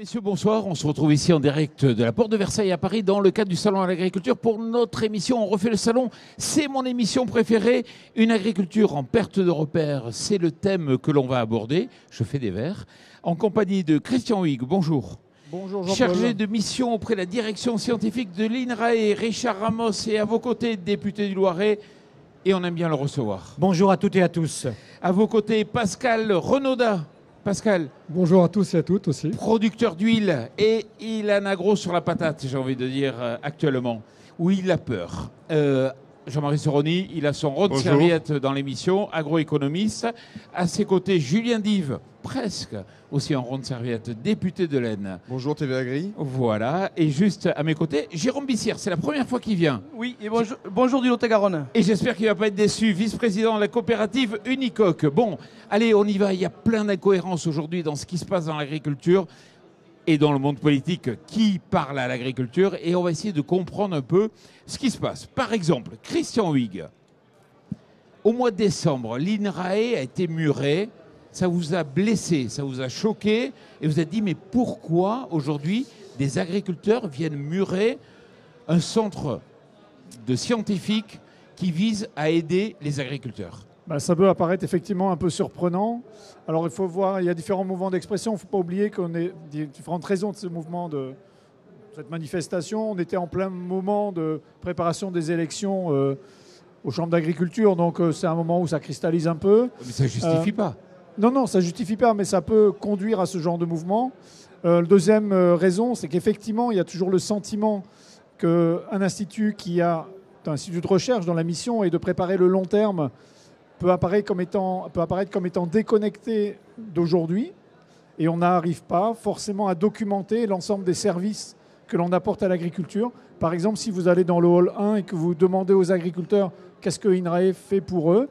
Messieurs, bonsoir. On se retrouve ici en direct de la Porte de Versailles à Paris dans le cadre du Salon à l'agriculture pour notre émission. On refait le salon. C'est mon émission préférée. Une agriculture en perte de repères. C'est le thème que l'on va aborder. Je fais des vers. En compagnie de Christian Huyghe. Bonjour. Bonjour Jean-Paul. Chargé de mission auprès de la direction scientifique de l'INRAE, Richard Ramos, et à vos côtés, député du Loiret. Et on aime bien le recevoir. Bonjour à toutes et à tous. À vos côtés, Pascal Renaudat. Pascal. Bonjour à tous et à toutes aussi. Producteur d'huile, et il a un agro sur la patate, j'ai envie de dire, actuellement, où il a peur. Jean-Marie Soroni, il a son rond de serviette dans l'émission, agroéconomiste. À ses côtés, Julien Dive, presque aussi en rond de serviette, député de l'Aisne. Bonjour TVA Gris. Voilà, et juste à mes côtés, Jérôme Bissière, c'est la première fois qu'il vient. Oui, et bonjour du Lot-et-Garonne. Et j'espère qu'il ne va pas être déçu, vice-président de la coopérative Unicoque. Bon, allez, on y va, il y a plein d'incohérences aujourd'hui dans ce qui se passe dans l'agriculture et dans le monde politique qui parle à l'agriculture, et on va essayer de comprendre un peu ce qui se passe. Par exemple, Christian Huyghe, au mois de décembre, l'INRAE a été murée. Ça vous a blessé, ça vous a choqué, et vous êtes dit, mais pourquoi aujourd'hui des agriculteurs viennent murer un centre de scientifiques qui vise à aider les agriculteurs? Ça peut apparaître effectivement un peu surprenant. Alors il faut voir, il y a différents mouvements d'expression. Il ne faut pas oublier qu'on a différentes raisons de ce mouvement, de cette manifestation. On était en plein moment de préparation des élections aux chambres d'agriculture, donc c'est un moment où ça cristallise un peu. Mais ça ne justifie pas. Non, ça ne justifie pas, mais ça peut conduire à ce genre de mouvement. La deuxième raison, c'est qu'effectivement, il y a toujours le sentiment qu'un institut qui a un institut de recherche dont la mission est de préparer le long terme peut apparaître comme étant déconnecté d'aujourd'hui, et on n'arrive pas forcément à documenter l'ensemble des services que l'on apporte à l'agriculture. Par exemple, si vous allez dans le hall 1 et que vous demandez aux agriculteurs qu'est-ce que INRAE fait pour eux,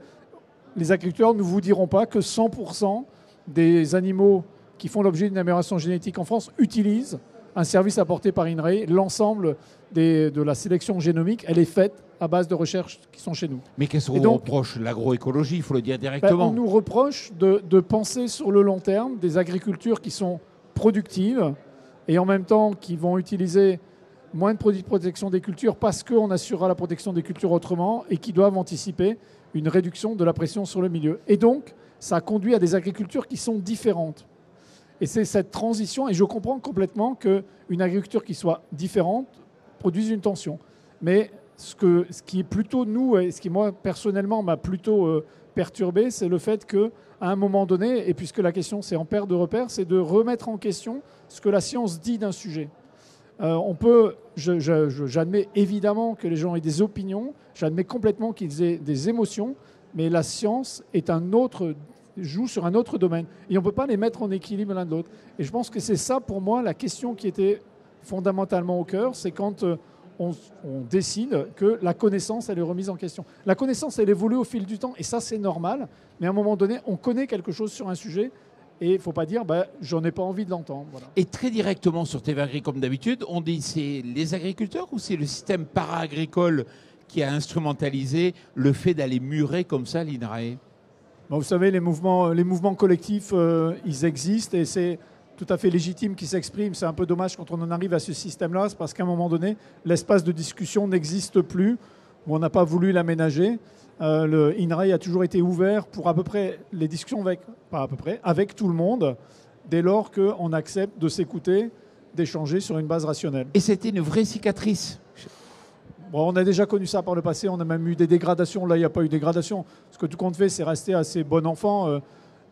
les agriculteurs ne vous diront pas que 100% des animaux qui font l'objet d'une amélioration génétique en France utilisent un service apporté par INRAE. L'ensemble de la sélection génomique, elle est faite à base de recherches qui sont chez nous. Mais qu'est-ce qu'on reproche? L'agroécologie, il faut le dire directement. On nous reproche de penser sur le long terme des agricultures qui sont productives et en même temps qui vont utiliser moins de produits de protection des cultures parce qu'on assurera la protection des cultures autrement, et qui doivent anticiper une réduction de la pression sur le milieu. Et donc, ça conduit à des agricultures qui sont différentes. Et c'est cette transition, et je comprends complètement qu'une agriculture qui soit différente produise une tension. Mais ce qui est plutôt nous, et ce qui moi personnellement m'a plutôt perturbé, c'est le fait qu'à un moment donné, et puisque la question c'est en perte de repères, c'est de remettre en question ce que la science dit d'un sujet. J'admets évidemment que les gens aient des opinions, j'admets complètement qu'ils aient des émotions, mais la science joue sur un autre domaine. Et on ne peut pas les mettre en équilibre l'un de l'autre. Et je pense que c'est ça, pour moi, la question qui était fondamentalement au cœur, c'est quand on décide que la connaissance, elle est remise en question. La connaissance, elle évolue au fil du temps, et ça, c'est normal. Mais à un moment donné, on connaît quelque chose sur un sujet, et il ne faut pas dire j'en ai pas envie de l'entendre. Voilà. Et très directement sur TVA Gris, comme d'habitude, on dit c'est les agriculteurs ou c'est le système para-agricole qui a instrumentalisé le fait d'aller murer comme ça l'INRAE? Vous savez, les mouvements collectifs, ils existent, et c'est tout à fait légitime qu'ils s'expriment. C'est un peu dommage quand on en arrive à ce système-là, c'est parce qu'à un moment donné, l'espace de discussion n'existe plus, ou on n'a pas voulu l'aménager. Le INRAE a toujours été ouvert pour à peu près les discussions avec tout le monde, dès lors qu'on accepte de s'écouter, d'échanger sur une base rationnelle. Et c'était une vraie cicatrice. On a déjà connu ça par le passé, on a même eu des dégradations. Là, il n'y a pas eu de dégradation. Ce que tout compte fait, c'est rester assez bon enfant.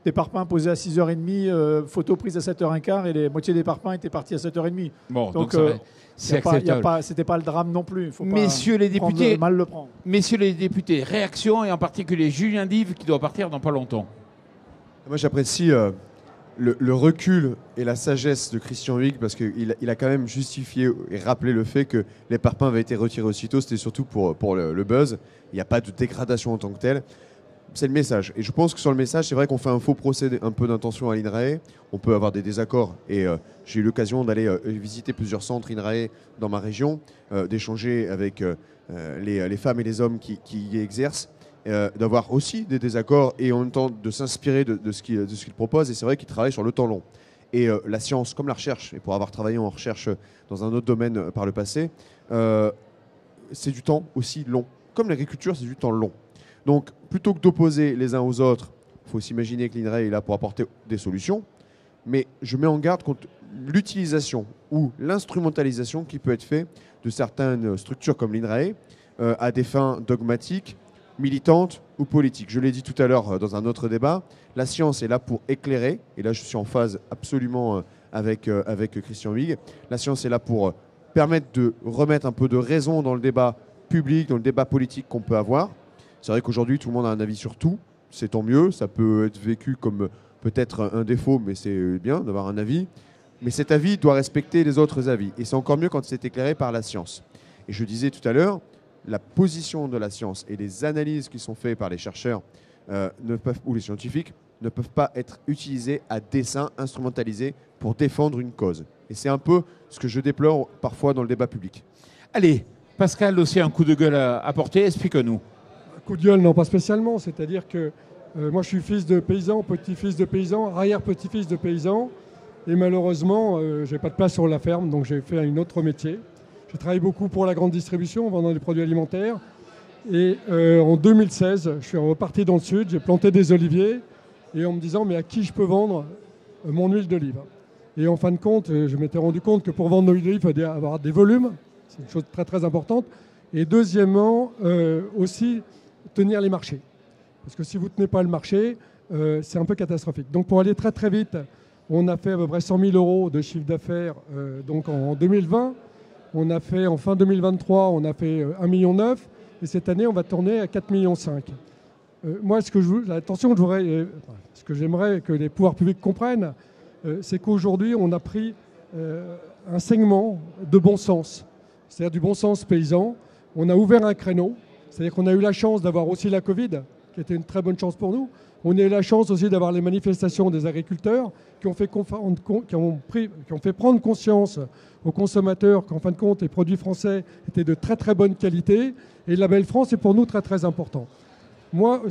Des parpaings posés à 6h30, photos prises à 7h15, et les moitiés des parpaings étaient partis à 7h30. Bon, donc c'est acceptable. C'était pas le drame non plus. Il faut Messieurs les députés, mal le prendre. Messieurs les députés, réaction, et en particulier Julien Dive qui doit partir dans pas longtemps. Moi, j'apprécie le recul et la sagesse de Christian Huyghe, parce qu'il a quand même justifié et rappelé le fait que les parpaings avaient été retirés aussitôt. C'était surtout pour le buzz. Il n'y a pas de dégradation en tant que telle. C'est le message. Et je pense que sur le message, c'est vrai qu'on fait un faux procès un peu d'intention à l'INRAE. On peut avoir des désaccords. Et j'ai eu l'occasion d'aller visiter plusieurs centres INRAE dans ma région, d'échanger avec les femmes et les hommes qui y exercent, d'avoir aussi des désaccords et en même temps de s'inspirer de ce qu'ils proposent. Et c'est vrai qu'ils travaillent sur le temps long. Et la science, comme la recherche, et pour avoir travaillé en recherche dans un autre domaine par le passé, c'est du temps aussi long. Comme l'agriculture, c'est du temps long. Donc, plutôt que d'opposer les uns aux autres, il faut s'imaginer que l'INRAE est là pour apporter des solutions. Mais je mets en garde contre l'utilisation ou l'instrumentalisation qui peut être faite de certaines structures comme l'INRAE à des fins dogmatiques, militantes ou politiques. Je l'ai dit tout à l'heure dans un autre débat, la science est là pour éclairer, et là je suis en phase absolument avec Christian Huyghe, la science est là pour permettre de remettre un peu de raison dans le débat public, dans le débat politique qu'on peut avoir. C'est vrai qu'aujourd'hui tout le monde a un avis sur tout, c'est tant mieux, ça peut être vécu comme peut-être un défaut, mais c'est bien d'avoir un avis. Mais cet avis doit respecter les autres avis. Et c'est encore mieux quand c'est éclairé par la science. Et je disais tout à l'heure, la position de la science et les analyses qui sont faites par les chercheurs ou les scientifiques ne peuvent pas être utilisées à dessein, instrumentalisées pour défendre une cause. Et c'est un peu ce que je déplore parfois dans le débat public. Allez, Pascal, aussi un coup de gueule à apporter, explique-nous. Un coup de gueule, non, pas spécialement. C'est-à-dire que moi, je suis fils de paysan, petit-fils de paysan, arrière-petit-fils de paysan. Et malheureusement, je n'ai pas de place sur la ferme, donc j'ai fait un autre métier. J'ai travaillé beaucoup pour la grande distribution, en vendant des produits alimentaires. Et en 2016, je suis reparti dans le sud, j'ai planté des oliviers, et en me disant, mais à qui je peux vendre mon huile d'olive? Et en fin de compte, je m'étais rendu compte que pour vendre l'huile d'olive, il fallait avoir des volumes. C'est une chose très très importante. Et deuxièmement, aussi tenir les marchés. Parce que si vous ne tenez pas le marché, c'est un peu catastrophique. Donc pour aller très très vite, on a fait à peu près 100 000 € de chiffre d'affaires donc en 2020. On a fait en fin 2023, on a fait 1,9 million. Et cette année, on va tourner à 4,5 millions. Moi, ce que j'aimerais que les pouvoirs publics comprennent, c'est qu'aujourd'hui, on a pris un segment de bon sens, c'est-à-dire du bon sens paysan. On a ouvert un créneau, c'est-à-dire qu'on a eu la chance d'avoir aussi la Covid, qui était une très bonne chance pour nous. On a eu la chance aussi d'avoir les manifestations des agriculteurs qui ont fait prendre conscience aux consommateurs qu'en fin de compte, les produits français étaient de très très bonne qualité. Et le label France est pour nous très très important. Moi,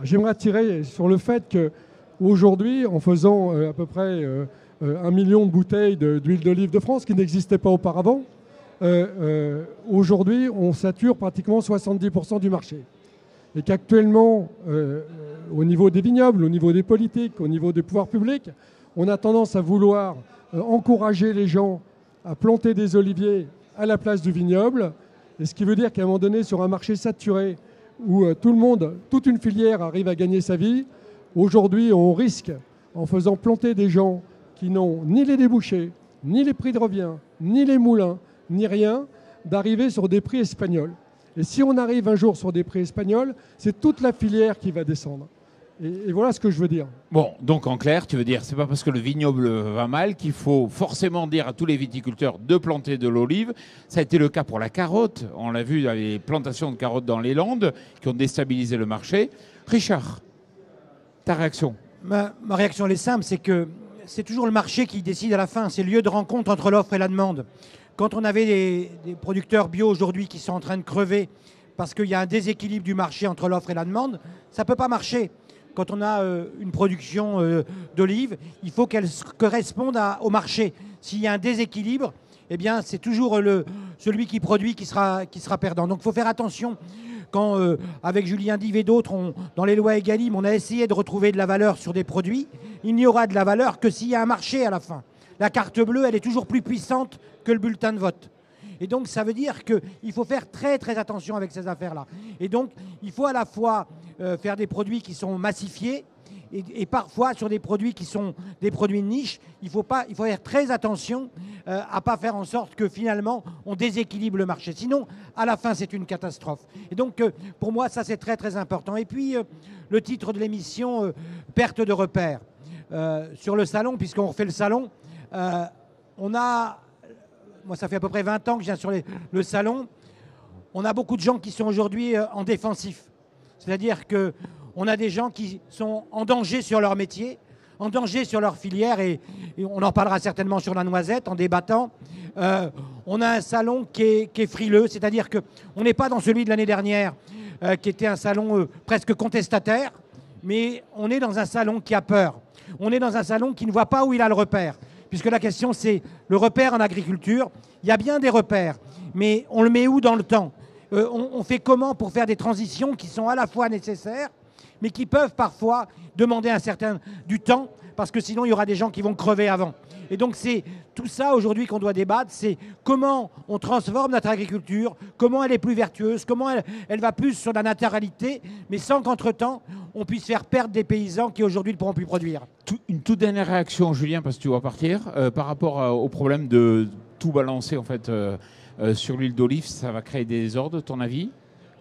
j'aimerais attirer sur le fait qu'aujourd'hui, en faisant à peu près 1 million de bouteilles d'huile d'olive de France, qui n'existait pas auparavant, aujourd'hui, on sature pratiquement 70% du marché. Et qu'actuellement, au niveau des vignobles, au niveau des politiques, au niveau des pouvoirs publics, on a tendance à vouloir encourager les gens à planter des oliviers à la place du vignoble. Et ce qui veut dire qu'à un moment donné, sur un marché saturé, où tout le monde, toute une filière arrive à gagner sa vie, aujourd'hui, on risque, en faisant planter des gens qui n'ont ni les débouchés, ni les prix de revient, ni les moulins, ni rien, d'arriver sur des prix espagnols. Et si on arrive un jour sur des prix espagnols, c'est toute la filière qui va descendre. Et voilà ce que je veux dire. Bon, donc en clair, tu veux dire, c'est pas parce que le vignoble va mal qu'il faut forcément dire à tous les viticulteurs de planter de l'olive. Ça a été le cas pour la carotte. On l'a vu dans les plantations de carottes dans les Landes qui ont déstabilisé le marché. Richard, ta réaction? Ma réaction, elle est simple, c'est que c'est toujours le marché qui décide à la fin. C'est le lieu de rencontre entre l'offre et la demande. Quand on avait des producteurs bio aujourd'hui qui sont en train de crever parce qu'il y a un déséquilibre du marché entre l'offre et la demande, ça ne peut pas marcher. Quand on a une production d'olives, il faut qu'elle corresponde au marché. S'il y a un déséquilibre, eh bien, c'est toujours celui qui produit qui sera perdant. Donc il faut faire attention. Quand, avec Julien Dive et d'autres, dans les lois Egalim, on a essayé de retrouver de la valeur sur des produits, il n'y aura de la valeur que s'il y a un marché à la fin. La carte bleue, elle est toujours plus puissante que le bulletin de vote. Et donc, ça veut dire qu'il faut faire très, très attention avec ces affaires-là. Et donc, il faut à la fois faire des produits qui sont massifiés et parfois sur des produits qui sont des produits de niche. Il faut faire très attention à ne pas faire en sorte que finalement, on déséquilibre le marché. Sinon, à la fin, c'est une catastrophe. Et donc, pour moi, ça, c'est très, très important. Et puis, le titre de l'émission, perte de repères. Sur le salon, puisqu'on refait le salon, moi, ça fait à peu près 20 ans que je viens sur le salon. On a beaucoup de gens qui sont aujourd'hui en défensif. C'est-à-dire qu'on a des gens qui sont en danger sur leur métier, en danger sur leur filière, et on en parlera certainement sur la noisette en débattant. On a un salon qui est frileux, c'est-à-dire qu'on n'est pas dans celui de l'année dernière, qui était un salon presque contestataire. mais on est dans un salon qui a peur. On est dans un salon qui ne voit pas où il a le repère. Puisque la question, c'est le repère en agriculture. Il y a bien des repères, mais on le met où dans le temps? On fait comment pour faire des transitions qui sont à la fois nécessaires, mais qui peuvent parfois demander du temps, parce que sinon, il y aura des gens qui vont crever avant. Et donc, c'est tout ça aujourd'hui qu'on doit débattre, c'est comment on transforme notre agriculture, comment elle est plus vertueuse, comment elle va plus sur la naturalité, mais sans qu'entre-temps, on puisse faire perdre des paysans qui aujourd'hui ne pourront plus produire. Une toute dernière réaction, Julien, parce que tu vas partir, par rapport au problème de tout balancer en fait, sur l'huile d'olive, ça va créer des désordres, ton avis?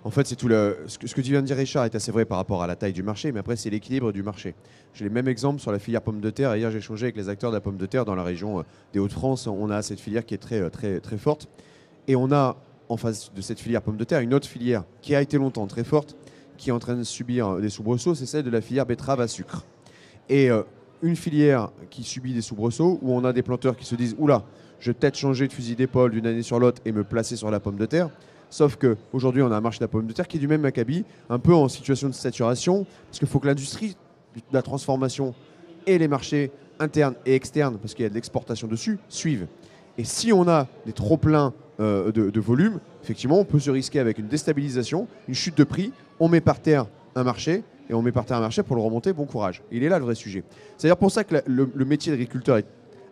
En fait, c'est ce que tu viens de dire, Richard, est assez vrai par rapport à la taille du marché, mais après, c'est l'équilibre du marché. J'ai les mêmes exemples sur la filière pomme de terre. Hier, j'ai échangé avec les acteurs de la pomme de terre dans la région des Hauts-de-France. On a cette filière qui est très, très, très forte. Et on a, en face de cette filière pomme de terre, une autre filière qui a été longtemps très forte, qui est en train de subir des soubresauts, c'est celle de la filière betterave à sucre. Et une filière qui subit des soubresauts, où on a des planteurs qui se disent « Oula, je vais peut-être changer de fusil d'épaule d'une année sur l'autre et me placer sur la pomme de terre ». Sauf qu'aujourd'hui, on a un marché de la pomme de terre qui est du même acabit, un peu en situation de saturation, parce qu'il faut que l'industrie de la transformation et les marchés internes et externes, parce qu'il y a de l'exportation dessus, suivent. Et si on a des trop-pleins de volume, effectivement, on peut se risquer avec une déstabilisation, une chute de prix, on met par terre un marché, et on met par terre un marché pour le remonter, bon courage. Il est là le vrai sujet. C'est d'ailleurs pour ça que le métier d'agriculteur est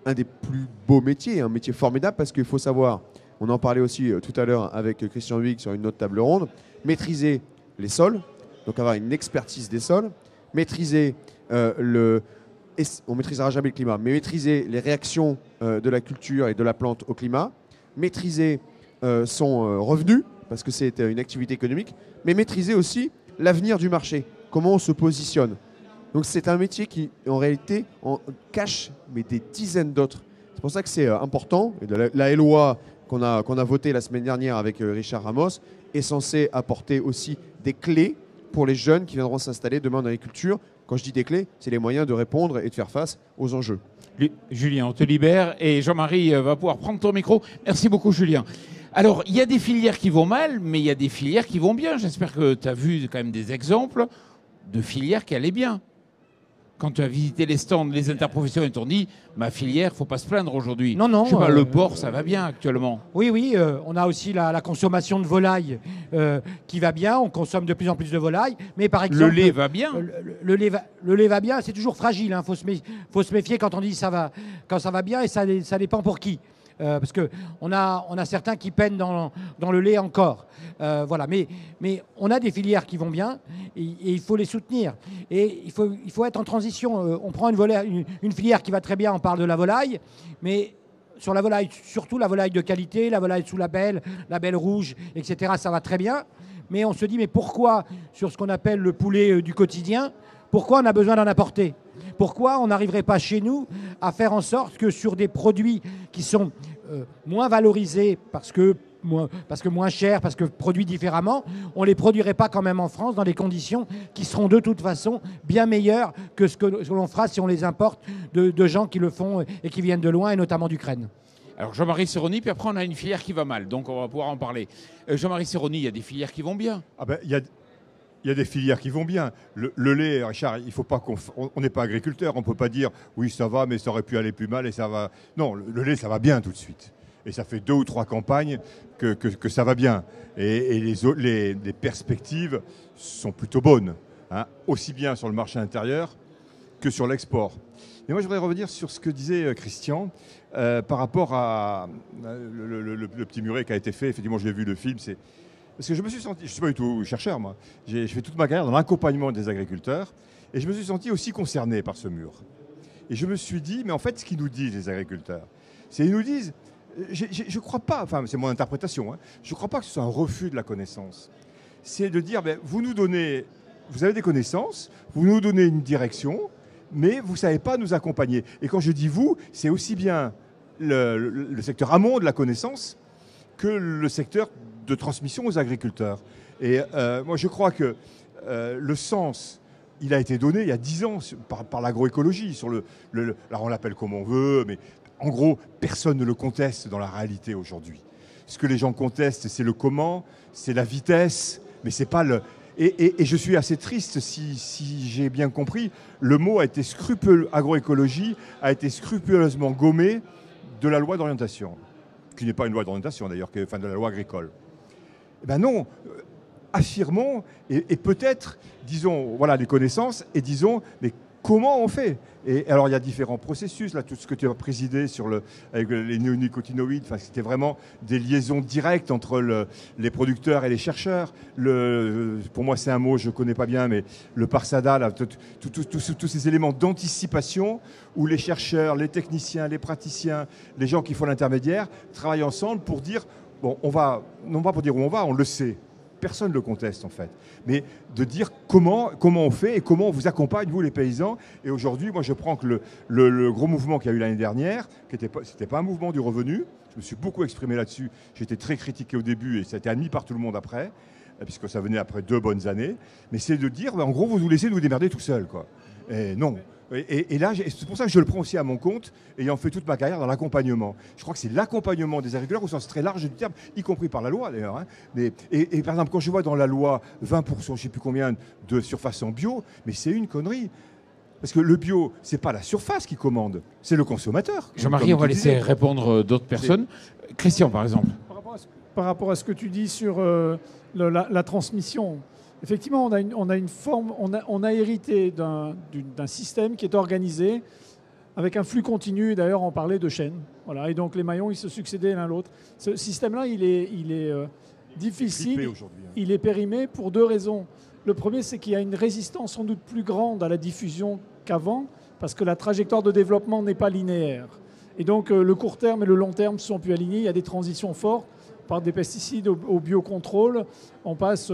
un des plus beaux métiers, un métier formidable, parce qu'il faut savoir... On en parlait aussi tout à l'heure avec Christian Huyghe sur une autre table ronde. Maîtriser les sols, donc avoir une expertise des sols, maîtriser on maîtrisera jamais le climat, mais maîtriser les réactions de la culture et de la plante au climat, maîtriser son revenu, parce que c'est une activité économique, mais maîtriser aussi l'avenir du marché, comment on se positionne. Donc c'est un métier qui, en réalité, cache mais des dizaines d'autres. C'est pour ça que c'est important. Et la LOA qu'on a voté la semaine dernière avec Richard Ramos est censé apporter aussi des clés pour les jeunes qui viendront s'installer demain en agriculture. Quand je dis des clés, c'est les moyens de répondre et de faire face aux enjeux. Julien, on te libère et Jean-Marie va pouvoir prendre ton micro. Merci beaucoup, Julien. Alors, il y a des filières qui vont mal, mais il y a des filières qui vont bien. J'espère que tu as vu quand même des exemples de filières qui allaient bien. Quand tu as visité les stands, les interprofessionnels t'ont dit « ma filière, il ne faut pas se plaindre aujourd'hui ». Non, non. Je sais pas, le porc, ça va bien actuellement. Oui, on a aussi la consommation de volaille qui va bien. On consomme de plus en plus de volaille. Mais par exemple, le lait va bien. Le lait va bien. C'est toujours fragile. Hein. Faut se méfier quand on dit quand ça va bien, et ça dépend pour qui. Parce qu'on a certains qui peinent dans le lait encore. Voilà. Mais on a des filières qui vont bien et il faut les soutenir. Et il faut être en transition. On prend une filière qui va très bien, on parle de la volaille, mais sur la volaille, surtout la volaille de qualité, la volaille sous label rouge, etc., ça va très bien. Mais on se dit, mais pourquoi, sur ce qu'on appelle le poulet du quotidien, pourquoi on a besoin d'en apporter? Pourquoi on n'arriverait pas chez nous à faire en sorte que sur des produits qui sont moins valorisés parce que moins chers, parce que produits différemment, on ne les produirait pas quand même en France dans des conditions qui seront de toute façon bien meilleures que ce que l'on fera si on les importe de gens qui le font et qui viennent de loin, et notamment d'Ukraine. Alors Jean-Marie Serroni, puis après on a une filière qui va mal, donc on va pouvoir en parler. Jean-Marie Serroni, il y a des filières qui vont bien. Ah ben, il y a des filières qui vont bien. Le lait, Richard, il faut pas on n'est pas agriculteur, on ne peut pas dire oui ça va, mais ça aurait pu aller plus mal et ça va. Non, le lait ça va bien tout de suite. Et ça fait 2 ou 3 campagnes que ça va bien. Et les perspectives sont plutôt bonnes, hein, aussi bien sur le marché intérieur que sur l'export. Mais moi je voudrais revenir sur ce que disait Christian par rapport à le petit muret qui a été fait. Effectivement, j'ai vu le film. Parce que je me suis senti, je ne suis pas du tout chercheur, moi. J'ai fait toute ma carrière dans l'accompagnement des agriculteurs et je me suis senti aussi concerné par ce mur. Et je me suis dit, mais en fait, ce qu'ils nous disent, les agriculteurs, c'est qu'ils nous disent, je ne crois pas, enfin, c'est mon interprétation, hein, je ne crois pas que ce soit un refus de la connaissance. C'est de dire, ben, vous avez des connaissances, vous nous donnez une direction, mais vous ne savez pas nous accompagner. Et quand je dis vous, c'est aussi bien le secteur amont de la connaissance que le secteur de transmission aux agriculteurs. Et moi, je crois que le sens, il a été donné il y a 10 ans par l'agroécologie. Alors on l'appelle comme on veut, mais en gros, personne ne le conteste dans la réalité aujourd'hui. Ce que les gens contestent, c'est le comment, c'est la vitesse, mais c'est pas Et je suis assez triste, si j'ai bien compris, le mot agroécologie a été scrupuleusement gommé de la loi d'orientation, qui n'est pas une loi d'orientation d'ailleurs, enfin de la loi agricole. Eh ben non, affirmons et peut-être, disons, voilà les connaissances et disons, mais comment on fait? Et alors il y a différents processus, là, tout ce que tu as présidé avec les néonicotinoïdes, enfin, c'était vraiment des liaisons directes entre les producteurs et les chercheurs. Pour moi, c'est un mot, je ne connais pas bien, mais le parsada, là, tous ces éléments d'anticipation où les chercheurs, les techniciens, les praticiens, les gens qui font l'intermédiaire travaillent ensemble pour dire, bon, non pas pour dire où on va, on le sait. Personne ne le conteste en fait, mais de dire comment on fait et comment on vous accompagne, vous les paysans. Et aujourd'hui, moi je prends que le gros mouvement qu'il y a eu l'année dernière, c'était pas un mouvement du revenu, je me suis beaucoup exprimé là-dessus, j'étais très critiqué au début et ça a été admis par tout le monde après, puisque ça venait après 2 bonnes années, mais c'est de dire, en gros, vous nous laissez nous démerder tout seul, quoi. Et non. Et là, c'est pour ça que je le prends aussi à mon compte, ayant fait toute ma carrière dans l'accompagnement. Je crois que c'est l'accompagnement des agriculteurs au sens très large du terme, y compris par la loi d'ailleurs. Hein. Et par exemple, quand je vois dans la loi 20%, je ne sais plus combien, de surface en bio, mais c'est une connerie. Parce que le bio, ce n'est pas la surface qui commande, c'est le consommateur. Jean-Marie, on va laisser répondre d'autres personnes. Christian, par exemple. Par rapport à ce que tu dis sur la transmission, effectivement, on a hérité d'un système qui est organisé avec un flux continu. D'ailleurs, on parlait de chaînes. Voilà, et donc les maillons, ils se succédaient l'un l'autre. Ce système-là, il est difficile. Il est périmé pour 2 raisons. Le premier, c'est qu'il y a une résistance sans doute plus grande à la diffusion qu'avant, parce que la trajectoire de développement n'est pas linéaire. Et donc, le court terme et le long terme sont plus alignés. Il y a des transitions fortes. Par des pesticides au biocontrôle, on passe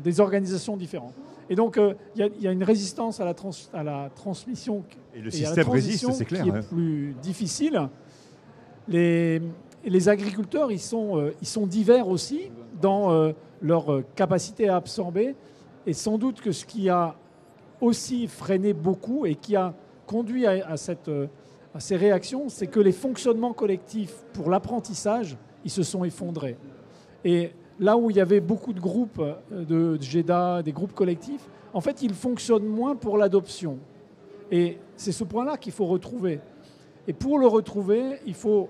des organisations différentes. Et donc, il y a une résistance à la transmission et le système résiste, c'est clair, qui est plus difficile. Les agriculteurs, ils sont divers aussi dans leur capacité à absorber. Et sans doute que ce qui a aussi freiné beaucoup et qui a conduit à ces réactions, c'est que les fonctionnements collectifs pour l'apprentissage, ils se sont effondrés. Et là où il y avait beaucoup de groupes de GEDA, des groupes collectifs, en fait, ils fonctionnent moins pour l'adoption. Et c'est ce point-là qu'il faut retrouver. Et pour le retrouver, il faut,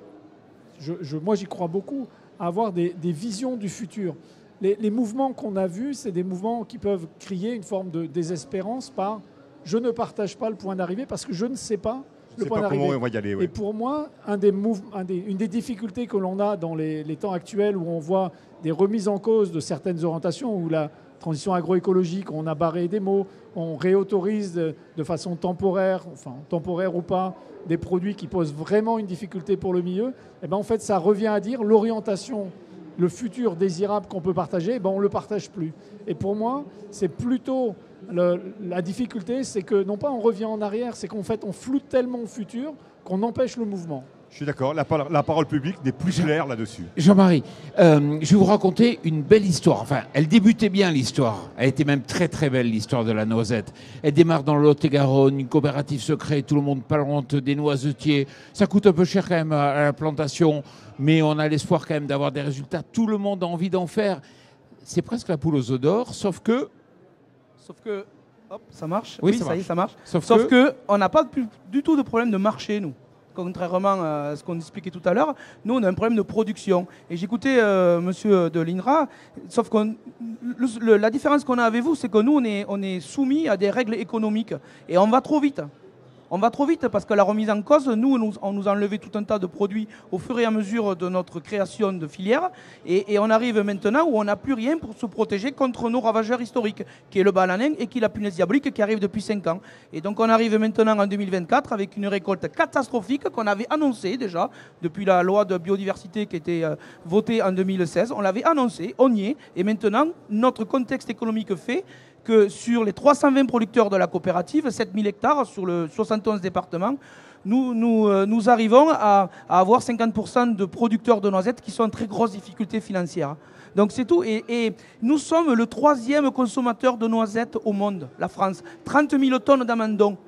moi j'y crois beaucoup, avoir des visions du futur. Les mouvements qu'on a vus, c'est des mouvements qui peuvent crier une forme de désespérance par « je ne partage pas le point d'arrivée parce que je ne sais pas ». Comment on va y aller, ouais. Et pour moi, une des difficultés que l'on a dans les temps actuels où on voit des remises en cause de certaines orientations, où la transition agroécologique, on a barré des mots, on réautorise de façon temporaire, enfin temporaire ou pas, des produits qui posent vraiment une difficulté pour le milieu, et ben en fait ça revient à dire l'orientation, le futur désirable qu'on peut partager, et ben on ne le partage plus. Et pour moi, c'est plutôt... La difficulté, c'est que non pas on revient en arrière, c'est qu'en fait on floute tellement le futur qu'on empêche le mouvement. Je suis d'accord, la parole publique n'est plus claire là-dessus. Jean-Marie, je vais vous raconter une belle histoire. Enfin, elle débutait bien l'histoire. Elle était même très très belle l'histoire de la noisette. Elle démarre dans le Lot-et-Garonne, une coopérative se crée, tout le monde parle des noisetiers. Ça coûte un peu cher quand même à la plantation, mais on a l'espoir quand même d'avoir des résultats. Tout le monde a envie d'en faire. C'est presque la poule aux œufs d'or, sauf que, hop, ça marche. Oui, ça y est, ça marche. Sauf que on n'a pas du tout de problème de marché, nous. Contrairement à ce qu'on expliquait tout à l'heure, nous, on a un problème de production. Et j'écoutais monsieur de l'INRA, sauf que la différence qu'on a avec vous, c'est que nous, on est soumis à des règles économiques. Et on va trop vite. On va trop vite parce que la remise en cause, on nous a enlevé tout un tas de produits au fur et à mesure de notre création de filière. Et on arrive maintenant où on n'a plus rien pour se protéger contre nos ravageurs historiques, qui est le balanin et qui est la punaise diabolique qui arrive depuis 5 ans. Et donc on arrive maintenant en 2024 avec une récolte catastrophique qu'on avait annoncée déjà depuis la loi de biodiversité qui était votée en 2016. On l'avait annoncé, on y est. Et maintenant, notre contexte économique fait que sur les 320 producteurs de la coopérative, 7000 hectares sur le 71 départements, nous arrivons à avoir 50% de producteurs de noisettes qui sont en très grosse difficulté financière. Donc c'est tout. Et nous sommes le 3e consommateur de noisettes au monde, la France. 30 000 tonnes d'amandons.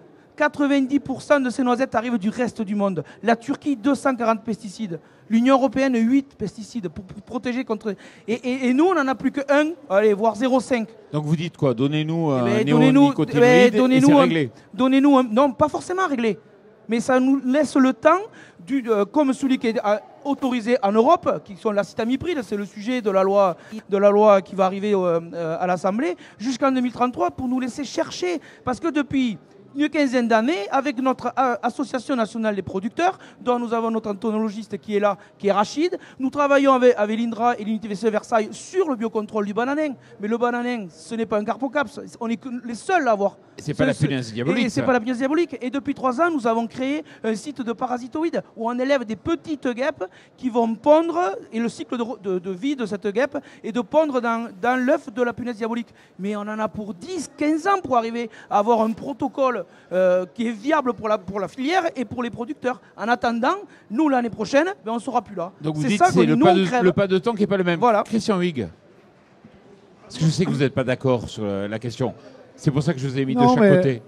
90% de ces noisettes arrivent du reste du monde. La Turquie, 240 pesticides. L'Union européenne, 8 pesticides pour protéger contre... Et nous, on n'en a plus que 1, allez, voire 0,5. Donc vous dites quoi? Donnez-nous un Donnez-nous néonicotinoïde et c'est réglé. Non, pas forcément réglé. Mais ça nous laisse le temps, comme celui qui est autorisé en Europe, qui sont l'acétamipride, c'est le sujet de la loi qui va arriver à l'Assemblée, jusqu'en 2033 pour nous laisser chercher. Parce que depuis une quinzaine d'années, avec notre Association nationale des producteurs, dont nous avons notre entomologiste qui est là, qui est Rachid, nous travaillons avec l'INDRA et l'unité VC Versailles sur le biocontrôle du bananin. Mais le bananin, ce n'est pas un carpocaps, on est les seuls à avoir. C'est pas la punaise diabolique. Et c'est pas la punaise diabolique. Et depuis 3 ans, nous avons créé un site de parasitoïdes où on élève des petites guêpes qui vont pondre, et le cycle de vie de cette guêpe est de pondre dans l'œuf de la punaise diabolique. Mais on en a pour 10-15 ans pour arriver à avoir un protocole qui est viable pour la filière et pour les producteurs. En attendant, nous, l'année prochaine, on ne sera plus là. Donc vous dites que c'est le pas de temps qui n'est pas le même. Voilà. Christian Huyghe, parce que je sais que vous n'êtes pas d'accord sur la question. C'est pour ça que je vous ai mis de chaque côté.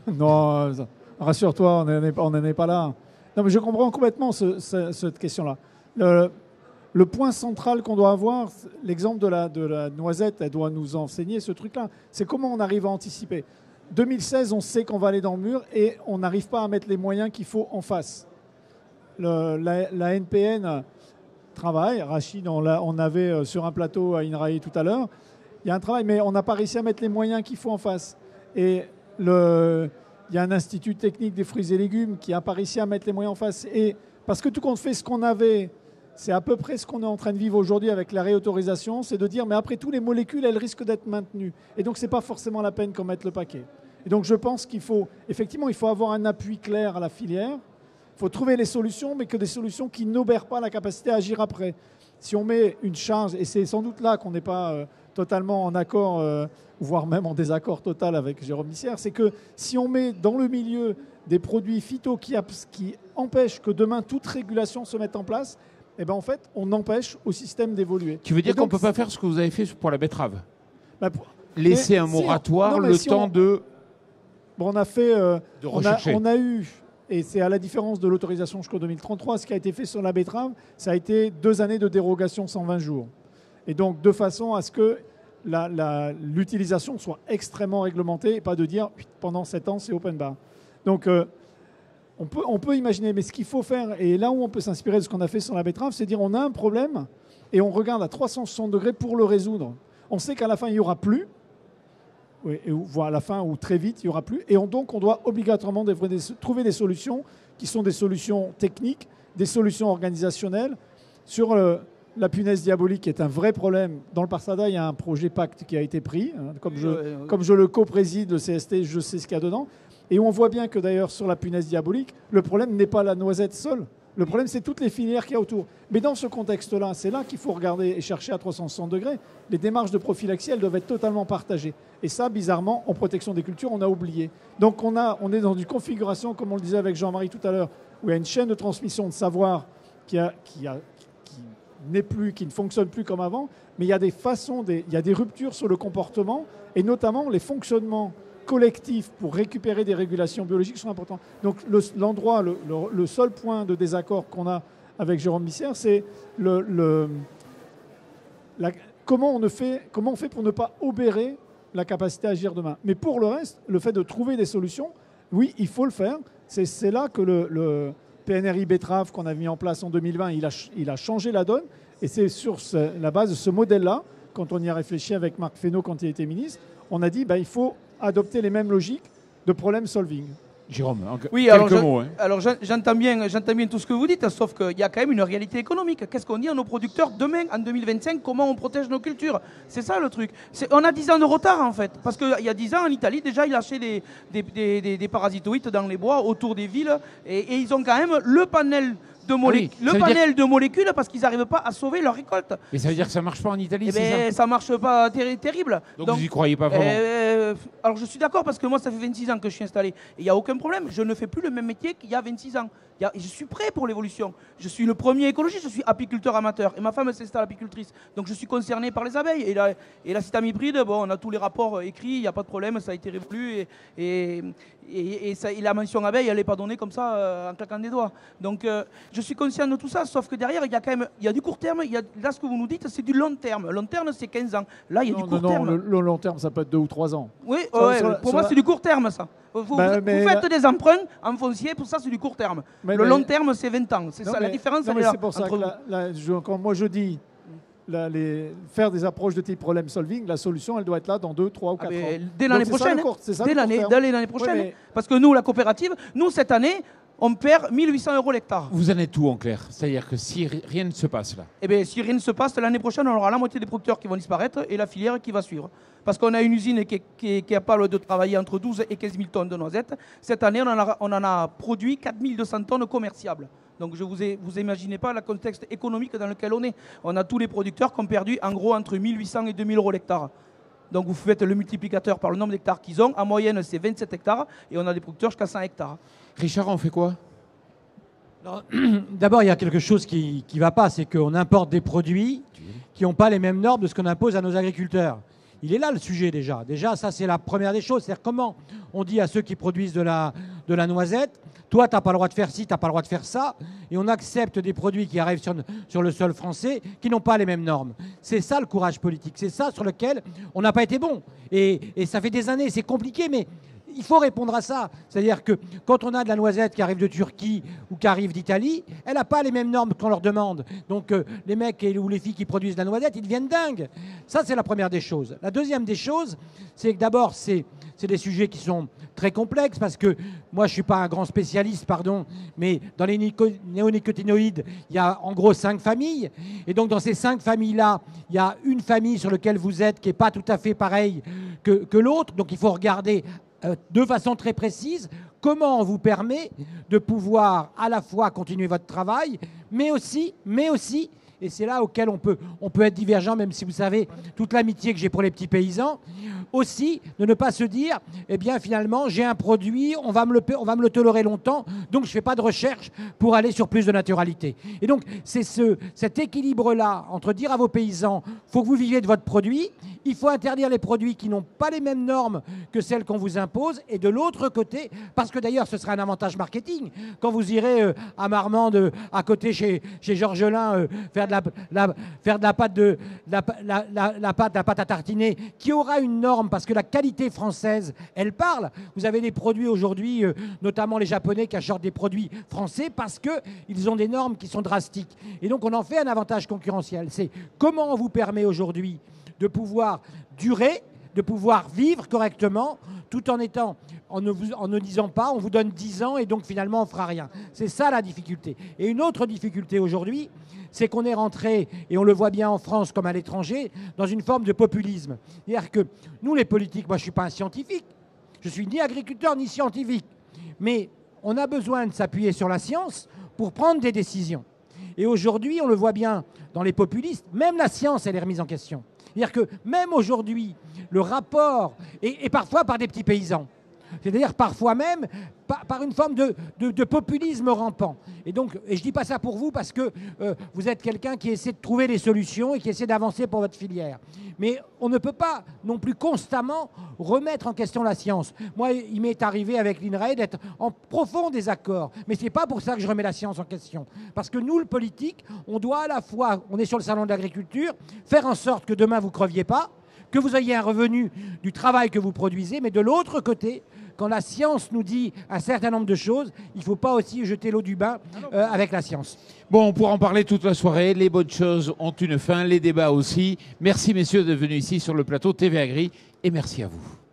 Non, rassure-toi, on n'en est pas là. Non, mais je comprends complètement cette question-là. Le point central qu'on doit avoir, l'exemple de la noisette, elle doit nous enseigner ce truc-là. C'est comment on arrive à anticiper. 2016, on sait qu'on va aller dans le mur et on n'arrive pas à mettre les moyens qu'il faut en face. La NPN travaille. Rachid, on avait sur un plateau à INRAE tout à l'heure. Il y a un travail, mais on n'a pas réussi à mettre les moyens qu'il faut en face. Et il y a un institut technique des fruits et légumes qui n'a pas réussi à mettre les moyens en face. Et parce que tout compte fait, ce qu'on avait, c'est à peu près ce qu'on est en train de vivre aujourd'hui avec la réautorisation, c'est de dire, mais après tout, les molécules, elles risquent d'être maintenues. Et donc, ce n'est pas forcément la peine qu'on mette le paquet. Et donc, je pense qu'il faut, effectivement, il faut avoir un appui clair à la filière. Il faut trouver les solutions, mais que des solutions qui n'obèrent pas la capacité à agir après. Si on met une charge, et c'est sans doute là qu'on n'est pas totalement en accord, voire même en désaccord total avec Jérôme Missière, c'est que si on met dans le milieu des produits phyto qui empêchent que demain toute régulation se mette en place, eh ben en fait, on empêche au système d'évoluer. Tu veux dire qu'on ne peut pas faire ce que vous avez fait pour la betterave? Laisser un moratoire, temps de... Bon, on a fait... de rechercher. On a eu... Et c'est à la différence de l'autorisation jusqu'en 2033, ce qui a été fait sur la betterave, ça a été 2 années de dérogation 120 jours. Et donc, de façon à ce que l'utilisation soit extrêmement réglementée et pas de dire pendant 7 ans, c'est open bar. Donc, on peut imaginer, mais ce qu'il faut faire, et là où on peut s'inspirer de ce qu'on a fait sur la betterave, c'est dire on a un problème et on regarde à 360 degrés pour le résoudre. On sait qu'à la fin, il n'y aura plus. Oui, voire à la fin ou très vite, il n'y aura plus. Et donc, on doit obligatoirement trouver des solutions qui sont des solutions techniques, des solutions organisationnelles. Sur la punaise diabolique, qui est un vrai problème, dans le Parsada, il y a un projet Pacte qui a été pris. Comme je le co-préside, le CST, je sais ce qu'il y a dedans. Et on voit bien que d'ailleurs, sur la punaise diabolique, le problème n'est pas la noisette seule. Le problème, c'est toutes les filières qu'il y a autour. Mais dans ce contexte-là, c'est là qu'il faut regarder et chercher à 360 degrés. Les démarches de prophylaxie, elles doivent être totalement partagées. Et ça, bizarrement, en protection des cultures, on a oublié. Donc on est dans une configuration, comme on le disait avec Jean-Marie tout à l'heure, où il y a une chaîne de transmission de savoir qui ne fonctionne plus comme avant, mais il y a il y a des ruptures sur le comportement, et notamment les fonctionnements collectifs pour récupérer des régulations biologiques sont importants. Donc le seul point de désaccord qu'on a avec Jérôme Missière, c'est comment on fait pour ne pas obérer la capacité à agir demain. Mais pour le reste, le fait de trouver des solutions, oui, il faut le faire. C'est là que le PNRI betterave qu'on a mis en place en 2020, il a changé la donne. Et c'est sur la base de ce modèle-là, quand on y a réfléchi avec Marc Fesneau quand il était ministre, on a dit il faut adopter les mêmes logiques de problem solving. Jérôme, oui, quelques mots. Alors j'entends bien tout ce que vous dites, sauf qu'il y a quand même une réalité économique. Qu'est-ce qu'on dit à nos producteurs demain, en 2025, comment on protège nos cultures? C'est ça le truc. On a 10 ans de retard en fait, parce qu'il y a 10 ans en Italie, déjà ils lâchaient des parasitoïdes dans les bois autour des villes, et ils ont quand même le panel de molécules parce qu'ils n'arrivent pas à sauver leur récolte. Mais ça veut dire que ça ne marche pas en Italie, ça ne marche pas terrible. Donc vous n'y croyez pas vraiment? alors je suis d'accord parce que moi ça fait 26 ans que je suis installé et il n'y a aucun problème, je ne fais plus le même métier qu'il y a 26 ans. Je suis prêt pour l'évolution. Je suis le premier écologiste, je suis apiculteur amateur et ma femme s'installe apicultrice. Donc je suis concerné par les abeilles et la système hybride, bon, on a tous les rapports écrits, il n'y a pas de problème, ça a été révolu et la mention abeille elle n'est pas donnée comme ça en claquant des doigts. Donc je suis conscient de tout ça, sauf que derrière il y a quand même du court terme, là ce que vous nous dites c'est du long terme. Long terme c'est 15 ans. Là il y a du court terme. Le long terme ça peut être 2 ou 3 ans. Oui, pour moi c'est du court terme ça. Vous faites des emprunts en foncier, pour ça c'est du court terme. Le long terme c'est 20 ans. C'est ça, la différence elle est là. C'est pour ça que quand moi je dis faire des approches de type problem solving, la solution elle doit être là dans 2, 3 ou 4 ans. Dès l'année prochaine. Dès l'année prochaine. Parce que nous, la coopérative, cette année, on perd 1 800 € l'hectare. Vous en êtes où en clair? C'est-à-dire que si rien ne se passe là? Eh bien, si rien ne se passe, l'année prochaine, on aura la moitié des producteurs qui vont disparaître et la filière qui va suivre. Parce qu'on a une usine qui est capable de travailler entre 12 et 15 000 tonnes de noisettes. Cette année, on en a produit 4 200 tonnes commerciables. Donc vous imaginez pas le contexte économique dans lequel on est. On a tous les producteurs qui ont perdu en gros entre 1 800 et 2 000 € l'hectare. Donc vous faites le multiplicateur par le nombre d'hectares qu'ils ont. En moyenne, c'est 27 hectares et on a des producteurs jusqu'à 100 hectares. Richard, on fait quoi? D'abord, il y a quelque chose qui ne va pas, c'est qu'on importe des produits qui n'ont pas les mêmes normes de ce qu'on impose à nos agriculteurs. Il est là le sujet déjà. Déjà, ça c'est la première des choses. C'est-à-dire comment on dit à ceux qui produisent de la noisette, toi tu n'as pas le droit de faire ci, tu n'as pas le droit de faire ça, et on accepte des produits qui arrivent sur le sol français qui n'ont pas les mêmes normes. C'est ça le courage politique, c'est ça sur lequel on n'a pas été bon. Et ça fait des années, c'est compliqué, mais il faut répondre à ça. C'est-à-dire que quand on a de la noisette qui arrive de Turquie ou qui arrive d'Italie, elle n'a pas les mêmes normes qu'on leur demande. Donc les mecs ou les filles qui produisent de la noisette, ils deviennent dingues. Ça, c'est la première des choses. La deuxième des choses, c'est que d'abord, c'est des sujets qui sont très complexes parce que moi, je ne suis pas un grand spécialiste, pardon, mais dans les néonicotinoïdes, il y a en gros 5 familles. Et donc, dans ces 5 familles-là, il y a une famille sur laquelle vous êtes qui n'est pas tout à fait pareille que l'autre. Donc, il faut regarder de façon très précise comment on vous permet de pouvoir à la fois continuer votre travail, mais aussi, et c'est là auquel on peut être divergent, même si vous savez toute l'amitié que j'ai pour les petits paysans, aussi de ne pas se dire, eh bien finalement j'ai un produit, on va me le tolérer longtemps, donc je ne fais pas de recherche pour aller sur plus de naturalité. Et donc c'est cet équilibre-là entre dire à vos paysans, il faut que vous viviez de votre produit, il faut interdire les produits qui n'ont pas les mêmes normes que celles qu'on vous impose, et de l'autre côté, parce que d'ailleurs ce sera un avantage marketing, quand vous irez à Marmande, à côté chez Georgelin, faire de la pâte à tartiner, qui aura une norme, parce que la qualité française, elle parle. Vous avez des produits aujourd'hui, notamment les Japonais qui achètent des produits français parce qu'ils ont des normes qui sont drastiques. Et donc on en fait un avantage concurrentiel. C'est comment on vous permet aujourd'hui de pouvoir durer, de pouvoir vivre correctement, tout en ne disant pas, on vous donne 10 ans et donc finalement on ne fera rien. C'est ça la difficulté. Et une autre difficulté aujourd'hui, c'est qu'on est rentré, et on le voit bien en France comme à l'étranger, dans une forme de populisme. C'est-à-dire que nous les politiques, moi je ne suis pas un scientifique, je suis ni agriculteur ni scientifique, mais on a besoin de s'appuyer sur la science pour prendre des décisions. Et aujourd'hui, on le voit bien dans les populistes, même la science elle est remise en question. C'est-à-dire que même aujourd'hui, le rapport, et parfois par des petits paysans, c'est-à-dire parfois même par une forme de populisme rampant. Et je ne dis pas ça pour vous parce que vous êtes quelqu'un qui essaie de trouver des solutions et qui essaie d'avancer pour votre filière. Mais on ne peut pas non plus constamment remettre en question la science. Moi, il m'est arrivé avec l'INRAE d'être en profond désaccord. Mais ce n'est pas pour ça que je remets la science en question. Parce que nous, le politique, on doit à la fois, on est sur le salon de l'agriculture, faire en sorte que demain vous ne creviez pas, que vous ayez un revenu du travail que vous produisez, mais de l'autre côté, quand la science nous dit un certain nombre de choses, il ne faut pas aussi jeter l'eau du bain avec la science. Bon, on pourra en parler toute la soirée. Les bonnes choses ont une fin, les débats aussi. Merci messieurs d'être venus ici sur le plateau TV Agri et merci à vous.